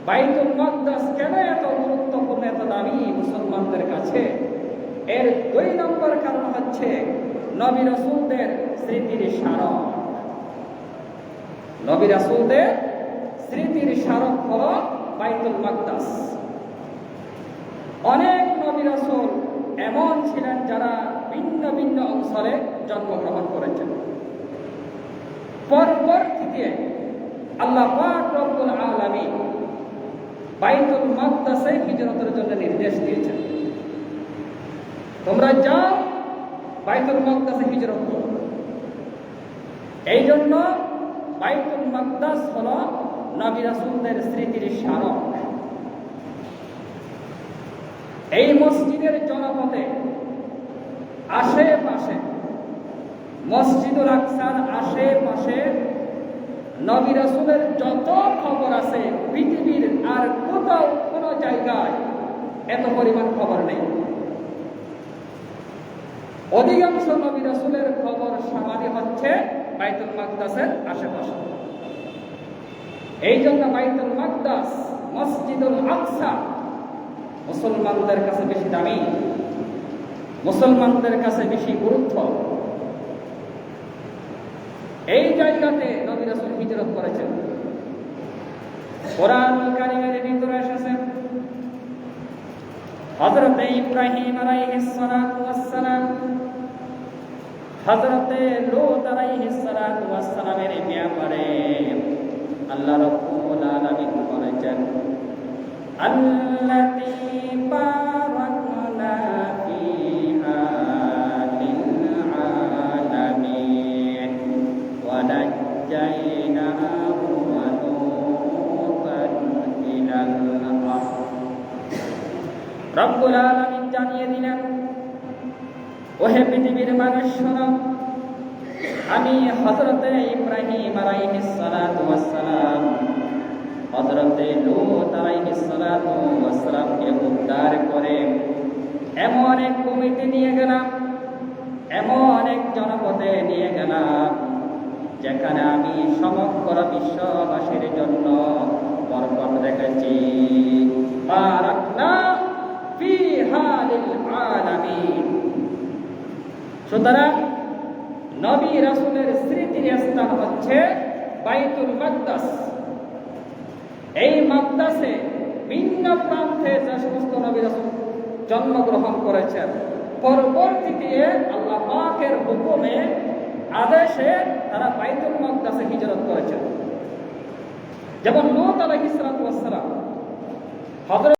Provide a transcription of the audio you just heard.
বাইতুল মাকদাস কেন এত গুরুত্বপূর্ণ, এত দামি মুসলমানদের কাছে? এর 2 নম্বর কারণ হচ্ছে নবী রাসূলদের স্মৃতির স্মারক। নবী রাসূলদের স্মৃতির স্মারক হলো বাইতুল মাকদাস। অনেক নবী রাসূল এমন ছিলেন যারা ভিন্ন ভিন্ন অঞ্চলে জন্মগ্রহণ করেছেন। পরবর্তীতে আল্লাহ পাক রব্বুল আলামিন বাইতুল মাকদাসে হিজরতের জন্য নির্দেশ দিয়েছেন, তোমরা যাও বাইতুল মাকদাসে হিজরত করো। এই জন্য বাইতুল মাকদাস হলো নবী রাসূলদের স্মৃতির স্মারক। এই মসজিদের জনপদে আশেপাশে, মসজিদুল আকসার আশেপাশে নবী রাসূলের যত খবর আছে পৃথিবীর আর কোথাও কোনো জায়গায় এত পরিমাণ খবর নেই। অধিকাংশ নবী রাসূলের খবর সমাধি হচ্ছে বাইতুল মাকদাসের আশেপাশে। এই জন্য বাইতুল মাকদাস, মসজিদুল আকসা মুসলমানদের কাছে বেশি দামি, মুসলমানদের কাছে বেশি গুরুত্ব। এই জায়গাতে নবী রাসূল হিজরত করেছেন। কোরআনুল কারীমের ভিতরে এসেছে হযরত ইব্রাহিম আলাইহিস সালাতু ওয়াস সালাম, হযরত লূত আলাইহিস সালাতু ওয়াস সালামের ব্যাপারে আল্লাহ রাব্বুল আলামিন বলেছেন, আল্লাতী বারাকনা ফিহা লিল আলামিন ওয়া নাজ্জায়নাহু ওয়া লূতান ইলাল আরদ। রব্বুল আলামিন জানিয়ে দিলেন, ওহে পৃথিবীর মানুষ শোনো, আমি হযরত ইব্রাহিম আলাইহিস সালাতু ওয়াস সালাম, হযরত লূত আলাইহিস সালাতু ওয়াস সালামকে উদ্ধার করে এমন এক ভূমিতে নিয়ে গেলাম, এমন এক জনপদে নিয়ে গেলাম যেখানে আমি সমগ্র বিশ্ববাসীর জন্য বরকত রেখেছি। বারাকনা ফিহা লিল আলামিন। সুতরাং নবী রাসূলের স্মৃতির স্থান হচ্ছে বাইতুল মাকদাস। এই মাকদাসে ভিন্ন প্রান্তে যে সমস্ত নবী রাসূল জন্মগ্রহণ করেছেন, পরবর্তীতে আল্লাহ পাকের হুকুমে, আদেশে তারা বাইতুল মাকদাসে হিজরত করেছেন। যেমন লূত আলাইহিস সালাতু ওয়াস সালাম, হযরত